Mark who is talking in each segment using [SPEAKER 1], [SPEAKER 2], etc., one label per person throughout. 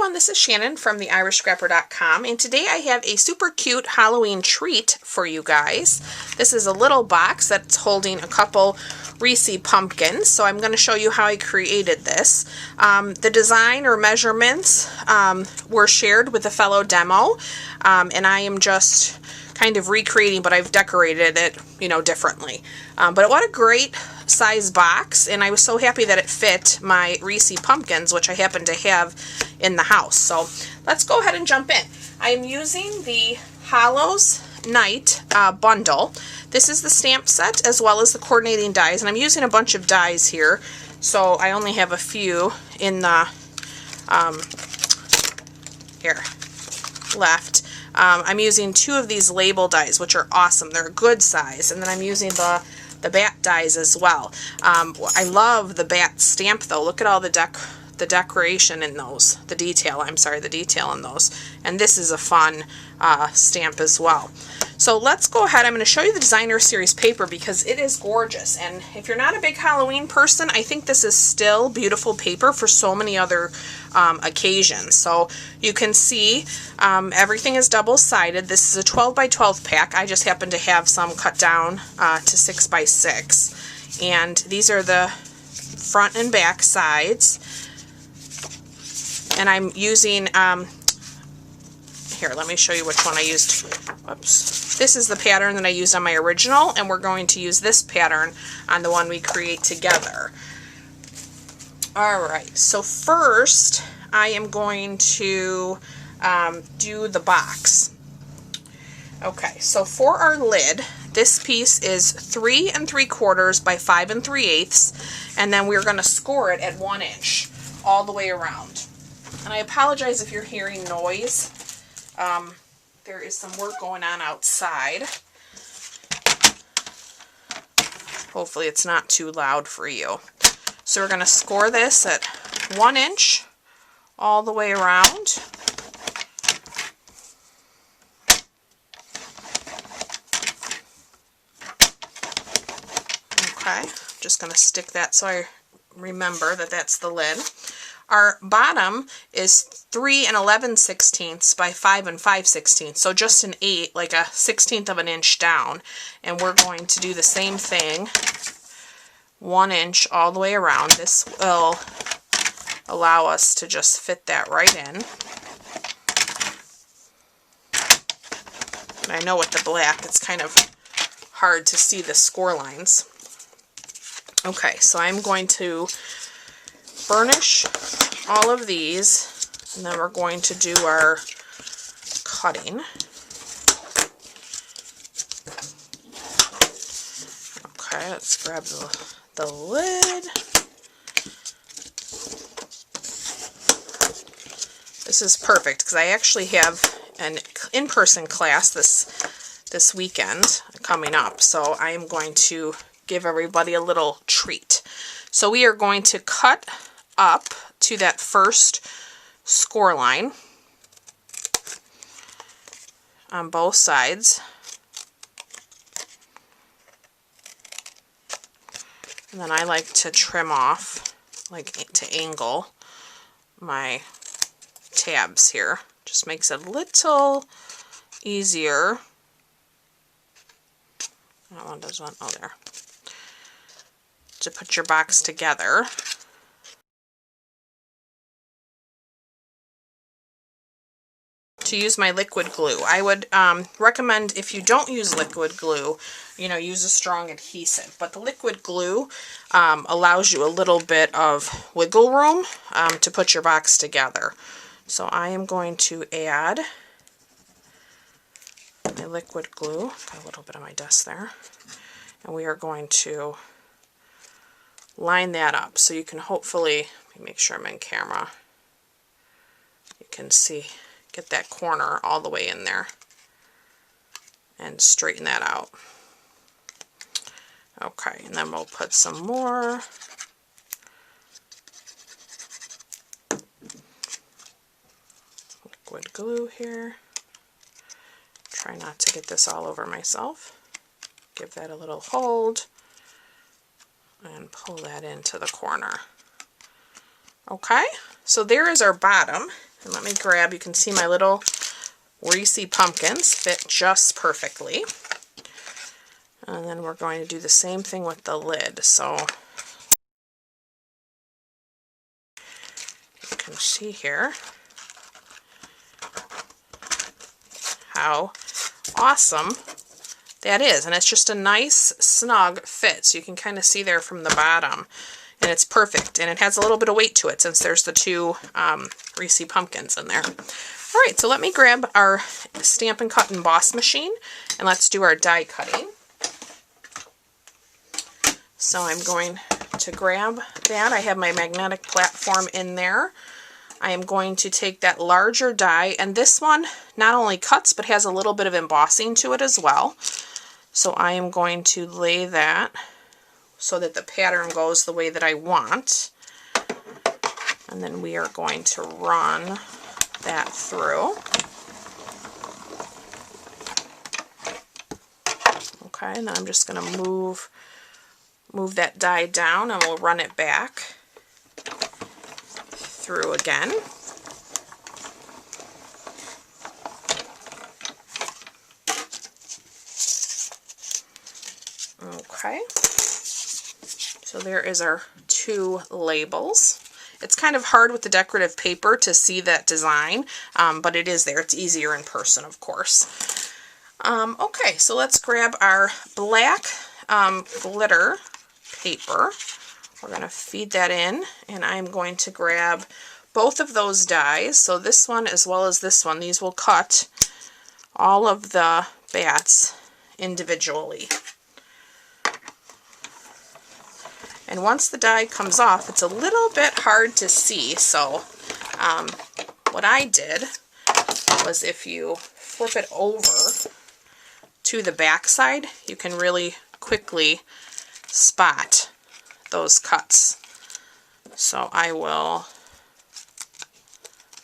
[SPEAKER 1] everyone, this is Shannon from theirishscrapper.com, and today I have a super cute Halloween treat for you guys. This is a little box that's holding a couple Reese pumpkins, so I'm going to show you how I created this. The design or measurements were shared with a fellow demo, and I am just kind of recreating, but I've decorated it, differently. But what a great size box, and I was so happy that it fit my Reese pumpkins, which I happen to have in the house. So let's go ahead and jump in. I'm using the Hallows Night bundle. This is the stamp set as well as the coordinating dies, and I'm using a bunch of dies here, so I only have a few in the here left. I'm using 2 of these label dies, which are awesome. They're a good size, and then I'm using the bat dies as well. I love the bat stamp though. Look at all the decoration in those, the detail in those, and this is a fun stamp as well. So let's go ahead. I'm going to show you the designer series paper because it is gorgeous, and if you're not a big Halloween person, I think this is still beautiful paper for so many other occasions. So you can see everything is double-sided. This is a 12 by 12 pack. I just happen to have some cut down to 6 by 6, and these are the front and back sides. And I'm using, here, let me show you which one I used. Whoops. This is the pattern that I used on my original, and we're going to use this pattern on the one we create together. Alright, so first I am going to do the box. Okay, so for our lid, this piece is 3 3/4 by 5 3/8, and then we're going to score it at 1 inch all the way around. And I apologize if you're hearing noise. There is some work going on outside. Hopefully it's not too loud for you. So we're going to score this at 1 inch all the way around. Okay, just going to stick that so I remember that that's the lid. Our bottom is 3 11/16 by 5 5/16, so just an 8, like a 1/16 of an inch down. And we're going to do the same thing, 1 inch all the way around. This will allow us to just fit that right in. And I know with the black, it's kind of hard to see the score lines. Okay, so I'm going to burnish all of these, and then we're going to do our cutting. Okay, let's grab the lid. This is perfect because I actually have an in-person class this weekend coming up, so I am going to give everybody a little treat. So we are going to cut up to that first score line on both sides. And then I like to trim off, like to angle my tabs here. Just makes it a little easier. That one does one. Oh, there. To put your box together. To use my liquid glue. I would recommend, if you don't use liquid glue, use a strong adhesive. But the liquid glue allows you a little bit of wiggle room to put your box together. So I am going to add my liquid glue. Got a little bit of my dust there. And we are going to line that up so you can hopefully, let me make sure I'm in camera, you can see, get that corner all the way in there and straighten that out. Okay, and then we'll put some more liquid glue here. Try not to get this all over myself. Give that a little hold and pull that into the corner. Okay, so there is our bottom. And let me grab, you can see my little Reese pumpkins fit just perfectly. And then we're going to do the same thing with the lid. So you can see here how awesome that is. And it's just a nice snug fit. So you can kind of see there from the bottom. And it's perfect. And it has a little bit of weight to it since there's the two Reese pumpkins in there. All right, so let me grab our Stampin' Cut Emboss machine and let's do our die cutting. So I'm going to grab that. I have my magnetic platform in there. I am going to take that larger die, and this one not only cuts but has a little bit of embossing to it as well. So I am going to lay that so that the pattern goes the way that I want. And then we are going to run that through. Okay, and then I'm just going to move that die down and we'll run it back through again. Okay, so there is our two labels. It's kind of hard with the decorative paper to see that design, but it is there. It's easier in person, of course. Okay, so let's grab our black glitter paper. We're going to feed that in, and I'm going to grab both of those dies. So this one as well as this one. These will cut all of the bats individually. And once the die comes off, it's a little bit hard to see. So what I did was, if you flip it over to the back side, you can really quickly spot those cuts. So I will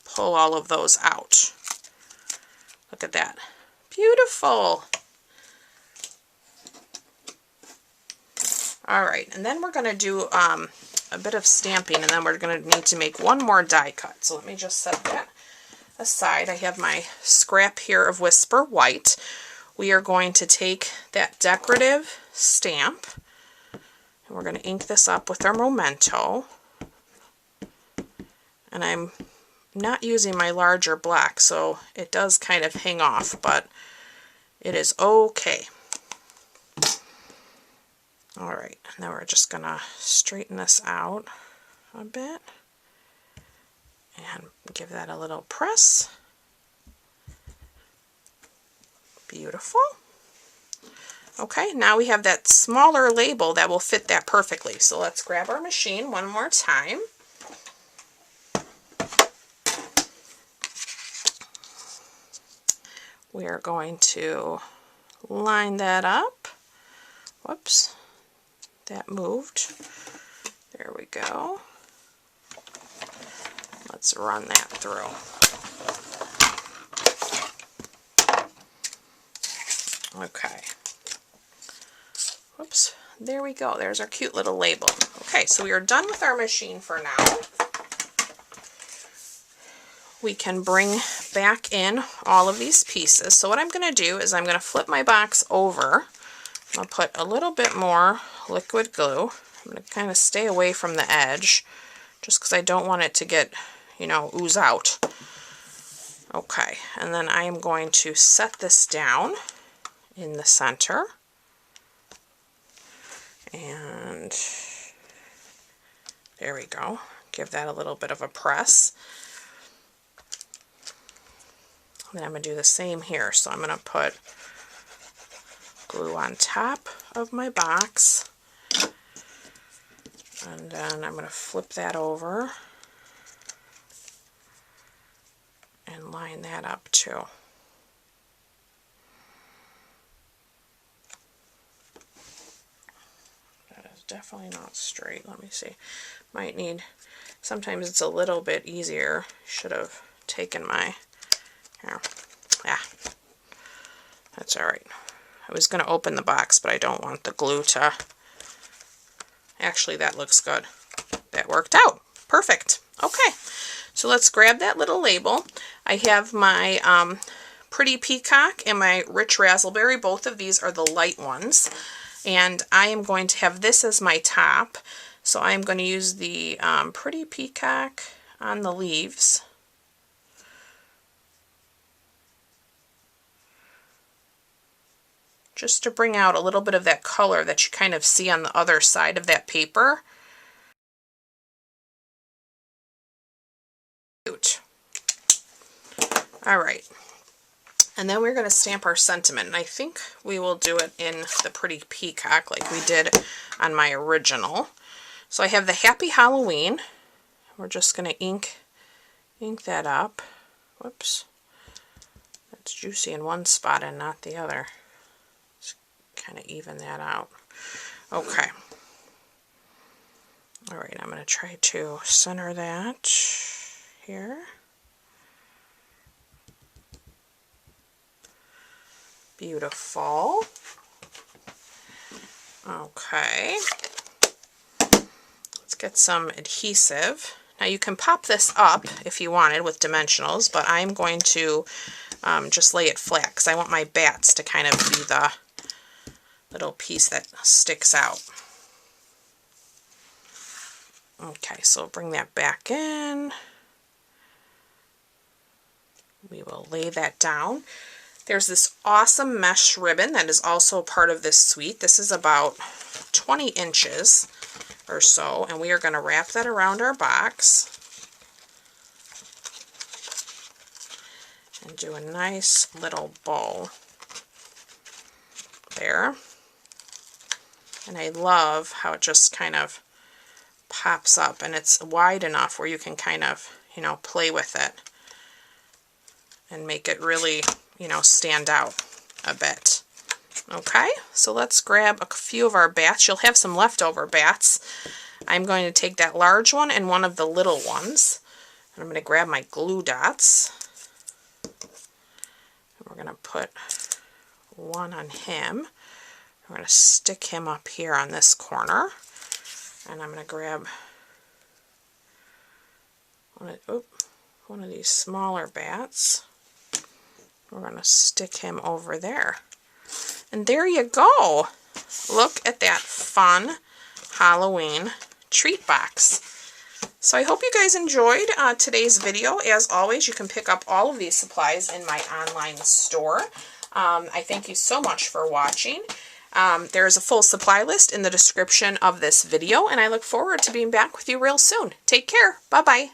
[SPEAKER 1] pull all of those out. Look at that. Beautiful. Alright, and then we're going to do a bit of stamping, and then we're going to need to make one more die cut. So let me just set that aside. I have my scrap here of Whisper White. We are going to take that decorative stamp, and we're going to ink this up with our Memento. And I'm not using my larger black, so it does kind of hang off, but it is okay. Alright, now we're just going to straighten this out a bit and give that a little press. Beautiful. Okay, now we have that smaller label that will fit that perfectly. So let's grab our machine one more time. We are going to line that up. Whoops, that moved. There we go. Let's run that through. Okay. Whoops. There we go. There's our cute little label. Okay, so we are done with our machine for now. We can bring back in all of these pieces. So what I'm going to do is I'm going to flip my box over. I'll put a little bit more liquid glue. I'm going to kind of stay away from the edge just because I don't want it to get, ooze out. Okay, and then I am going to set this down in the center. And there we go. Give that a little bit of a press. And then I'm going to do the same here. So I'm going to put glue on top of my box. And then I'm going to flip that over and line that up too. That is definitely not straight. Let me see. Might need, sometimes it's a little bit easier. Should have taken my, here. Yeah, that's alright. I was going to open the box, but I don't want the glue to, actually that looks good. That worked out. Perfect. Okay, so let's grab that little label. I have my Pretty Peacock and my Rich Razzleberry. Both of these are the light ones. And I am going to have this as my top. So I'm going to use the Pretty Peacock on the leaves. Just to bring out a little bit of that color that you kind of see on the other side of that paper. Cute. All right. And then we're going to stamp our sentiment. And I think we will do it in the Pretty Peacock like we did on my original. So I have the Happy Halloween. We're just going to ink that up. Whoops. That's juicy in one spot and not the other. Just kind of even that out. Okay. All right, I'm going to try to center that here. Beautiful. Okay. Let's get some adhesive. Now you can pop this up if you wanted with dimensionals, but I'm going to just lay it flat because I want my bats to kind of be the little piece that sticks out. Okay, so bring that back in. We will lay that down. There's this awesome mesh ribbon that is also part of this suite. This is about 20 inches or so, and we are going to wrap that around our box and do a nice little bow there. And I love how it just kind of pops up, and it's wide enough where you can kind of, you know, play with it and make it really, you know, stand out a bit. Okay, so let's grab a few of our bats. You'll have some leftover bats. I'm going to take that large one and one of the little ones. And I'm going to grab my glue dots. And we're going to put one on him. I'm going to stick him up here on this corner. And I'm going to grab one of these smaller bats. We're going to stick him over there. And there you go. Look at that fun Halloween treat box. So I hope you guys enjoyed today's video. As always, you can pick up all of these supplies in my online store. I thank you so much for watching. There is a full supply list in the description of this video, and I look forward to being back with you real soon. Take care. Bye-bye.